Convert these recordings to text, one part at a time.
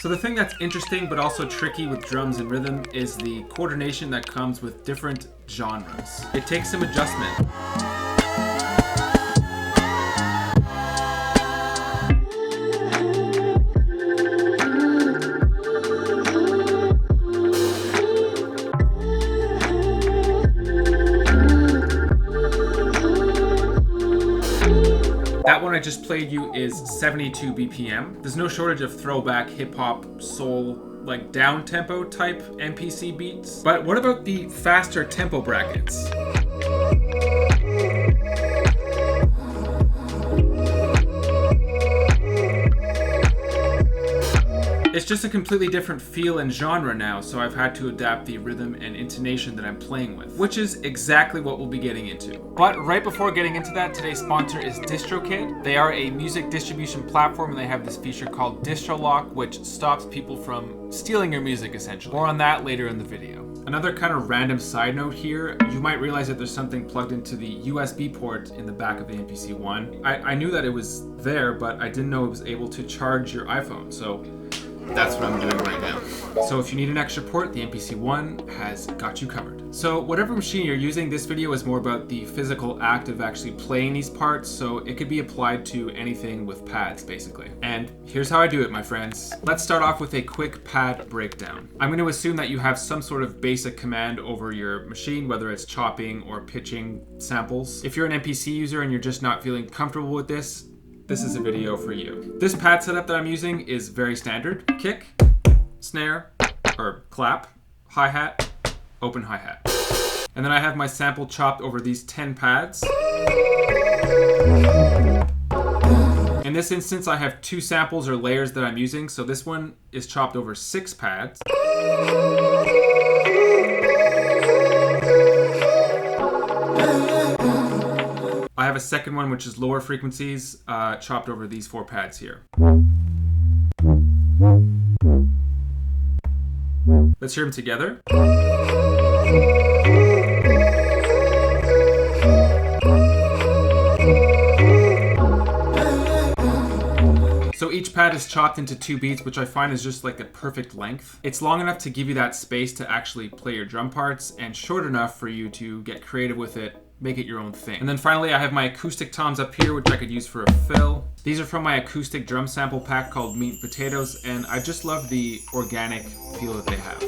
So the thing that's interesting but also tricky with drums and rhythm is the coordination that comes with different genres. It takes some adjustment. That one I just played you is 72 BPM. There's no shortage of throwback hip hop, soul, like down tempo type MPC beats. But what about the faster tempo brackets? It's just a completely different feel and genre now, so I've had to adapt the rhythm and intonation that I'm playing with, which is exactly what we'll be getting into. But right before getting into that, today's sponsor is DistroKid. They are a music distribution platform and they have this feature called Distro Lock, which stops people from stealing your music essentially. More on that later in the video. Another kind of random side note here, you might realize that there's something plugged into the USB port in the back of the MPC One. I knew that it was there, but I didn't know it was able to charge your iPhone, so that's what I'm doing right now. So if you need an extra port, the MPC One has got you covered. So whatever machine you're using, this video is more about the physical act of actually playing these parts, so it could be applied to anything with pads, basically. And here's how I do it, my friends. Let's start off with a quick pad breakdown. I'm going to assume that you have some sort of basic command over your machine, whether it's chopping or pitching samples. If you're an MPC user and you're just not feeling comfortable with this is a video for you. This pad setup that I'm using is very standard. Kick, snare, or clap, hi-hat, open hi-hat. And then I have my sample chopped over these 10 pads. In this instance, I have 2 samples or layers that I'm using, so this one is chopped over 6 pads. I have a second one which is lower frequencies, chopped over these 4 pads here. Let's hear them together. So each pad is chopped into 2 beats, which I find is just like a perfect length. It's long enough to give you that space to actually play your drum parts and short enough for you to get creative with it, make it your own thing. And then finally, I have my acoustic toms up here, which I could use for a fill. These are from my acoustic drum sample pack called Meat and Potatoes, and I just love the organic feel that they have.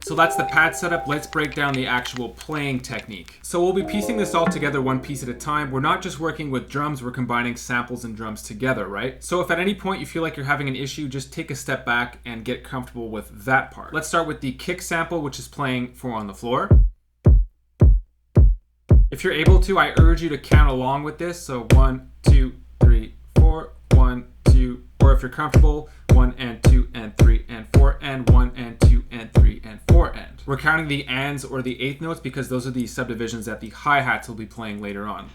So that's the pad setup. Let's break down the actual playing technique. So we'll be piecing this all together one piece at a time. We're not just working with drums, we're combining samples and drums together, right? So if at any point you feel like you're having an issue, just take a step back and get comfortable with that part. Let's start with the kick sample, which is playing 4 on the floor. If you're able to, I urge you to count along with this. So 1, 2, 3, 4, 1, 2, or if you're comfortable, 1 and 2 and 3 and 4 and 1 and 2 and 3 and 4 and. We're counting the ands or the eighth notes because those are the subdivisions that the hi-hats will be playing later on.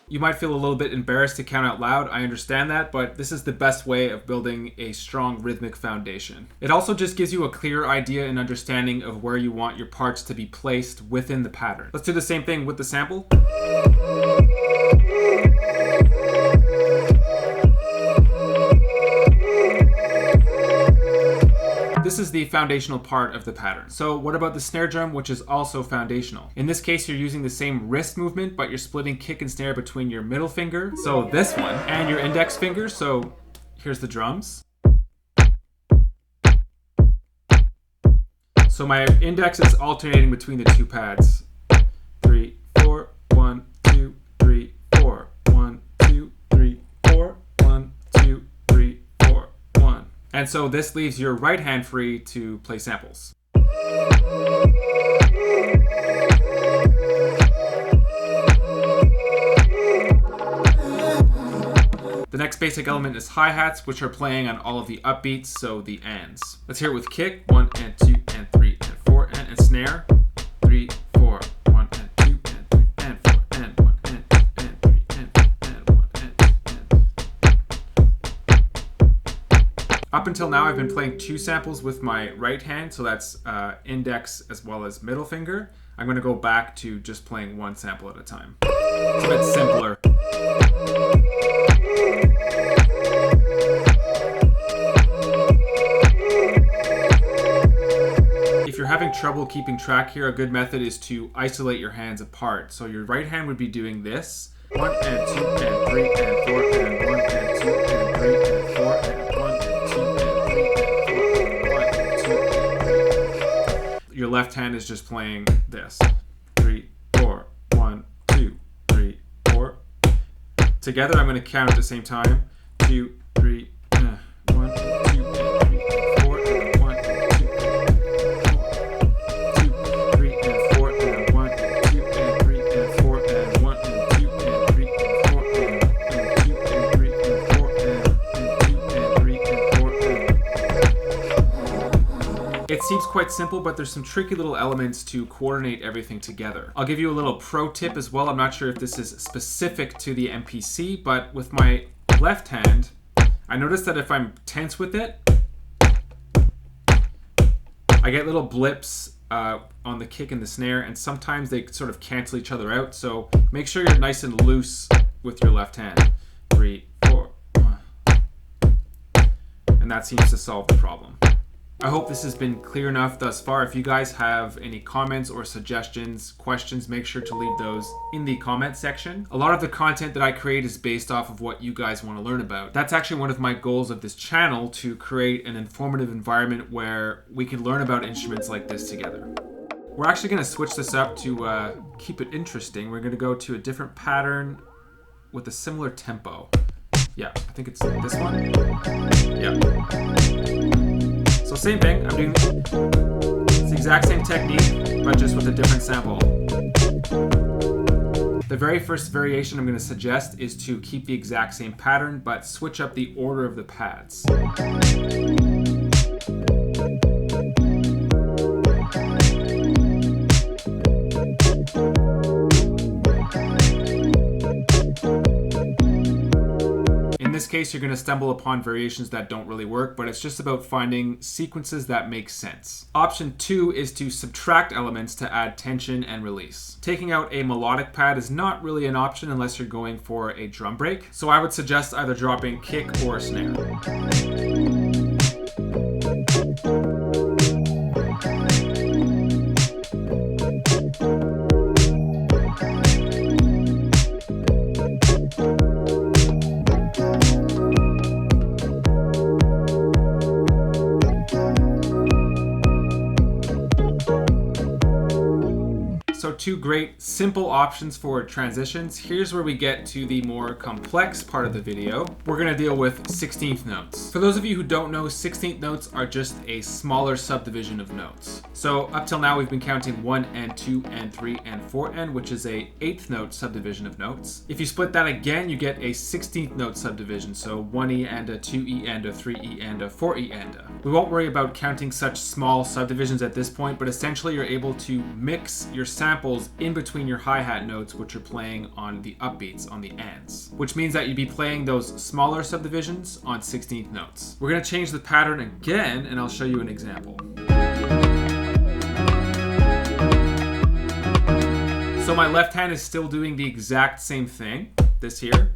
You might feel a little bit embarrassed to count out loud, I understand that, but this is the best way of building a strong rhythmic foundation. It also just gives you a clear idea and understanding of where you want your parts to be placed within the pattern. Let's do the same thing with the sample. This is the foundational part of the pattern. So what about the snare drum, which is also foundational? In this case, you're using the same wrist movement, but you're splitting kick and snare between your middle finger, so this one, and your index finger. So here's the drums. So my index is alternating between the 2 pads. 3, 4, 1, 2, 3, 4, 1, 2, 3, 4, 1, 2, 3, 4, 1. And so this leaves your right hand free to play samples. The next basic element is hi-hats, which are playing on all of the upbeats, so the ands. Let's hear it with kick, 1 and 2 and 3 and 4 and snare, 3, 4, 1 and 2 and 3 and 4 and 1 and 2 and 3 and 1 and 2 and. Up until now, I've been playing 2 samples with my right hand, so that's index as well as middle finger. I'm going to go back to just playing one sample at a time. It's a bit simpler. If you're having trouble keeping track here, a good method is to isolate your hands apart. So your right hand would be doing this. 1 and 2 and 3 and 4 and 1 and 2 and 3 and 4 and 1 and 2 and 3 and 4 and 1 and 2 and 3. Your left hand is just playing this. 3, 4, 1, 2, 3, 4. Together I'm going to count at the same time. 2, 3, 1, 2, and 3, and 4, and 1, and 2, and 2, 3, and 4, and 1, and 2, and 3, and 4, and 1, and 2, and 3, and 4, and 2, and 3, and 4, and 2, and 3, and 4, and... It seems quite simple, but there's some tricky little elements to coordinate everything together. I'll give you a little pro tip as well. I'm not sure if this is specific to the MPC, but with my left hand, I notice that if I'm tense with it, I get little blips on the kick and the snare, and sometimes they sort of cancel each other out. So make sure you're nice and loose with your left hand. 3, 4, 1. And that seems to solve the problem. I hope this has been clear enough thus far. If you guys have any comments or suggestions, questions, make sure to leave those in the comment section. A lot of the content that I create is based off of what you guys want to learn about. That's actually one of my goals of this channel, to create an informative environment where we can learn about instruments like this together. We're actually going to switch this up to keep it interesting. We're going to go to a different pattern with a similar tempo. Yeah, I think it's this one. Yeah. So same thing, I'm doing it's the exact same technique, but just with a different sample. The very first variation I'm going to suggest is to keep the exact same pattern, but switch up the order of the pads. In this case, you're going to stumble upon variations that don't really work, but it's just about finding sequences that make sense. Option 2 is to subtract elements to add tension and release. Taking out a melodic pad is not really an option unless you're going for a drum break, so I would suggest either dropping kick or snare. So two great simple options for transitions. Here's where we get to the more complex part of the video. We're gonna deal with 16th notes. For those of you who don't know, 16th notes are just a smaller subdivision of notes. So up till now we've been counting 1 and 2 and 3 and 4 and, which is a 8th note subdivision of notes. If you split that again, you get a 16th note subdivision. So 1E and a 2E and a 3E and a 4E and a. We won't worry about counting such small subdivisions at this point, but essentially you're able to mix your samples in between your hi-hat notes, which you're playing on the upbeats, on the ands, which means that you'd be playing those smaller subdivisions on 16th notes. We're going to change the pattern again, and I'll show you an example. So my left hand is still doing the exact same thing. This here,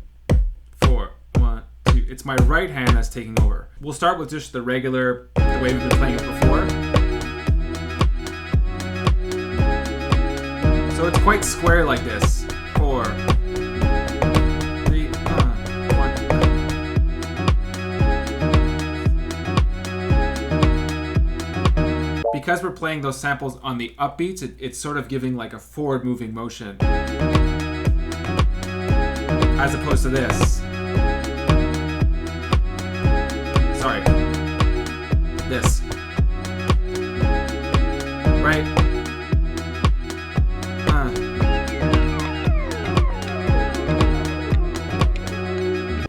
4, 1, 2. It's my right hand that's taking over. We'll start with just the regular, the way we've been playing it before. So it's quite square like this. 4, 3, 1. Because we're playing those samples on the upbeats, it's sort of giving like a forward moving motion. As opposed to this. Sorry. This. Right?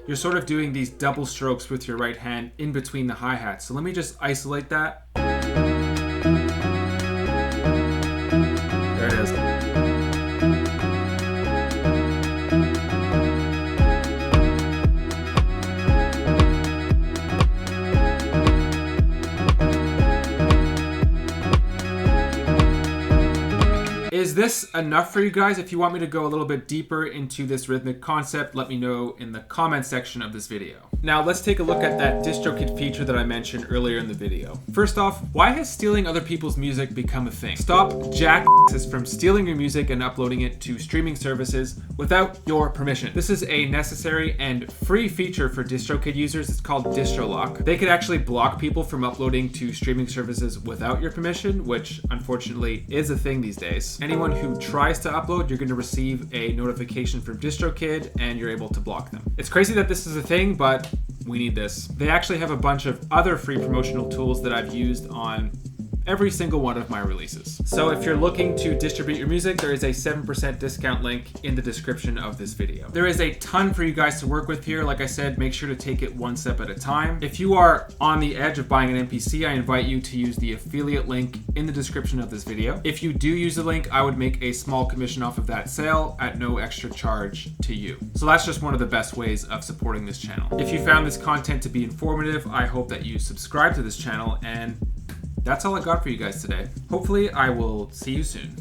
You're sort of doing these double strokes with your right hand in between the hi-hats. So let me just isolate that. There it is. this enough for you guys? If you want me to go a little bit deeper into this rhythmic concept, let me know in the comment section of this video. Now let's take a look at that DistroKid feature that I mentioned earlier in the video. First off, why has stealing other people's music become a thing? Stop jackasses from stealing your music and uploading it to streaming services without your permission. This is a necessary and free feature for DistroKid users. It's called Distro Lock. They could actually block people from uploading to streaming services without your permission, which unfortunately is a thing these days. Anyone who tries to upload, you're going to receive a notification from DistroKid and you're able to block them. It's crazy that this is a thing, but we need this. They actually have a bunch of other free promotional tools that I've used on every single one of my releases. So if you're looking to distribute your music, there is a 7% discount link in the description of this video. There is a ton for you guys to work with here. Like I said, make sure to take it one step at a time. If you are on the edge of buying an MPC, I invite you to use the affiliate link in the description of this video. If you do use the link, I would make a small commission off of that sale at no extra charge to you. So that's just one of the best ways of supporting this channel. If you found this content to be informative, I hope that you subscribe to this channel, and that's all I got for you guys today. Hopefully, I will see you soon.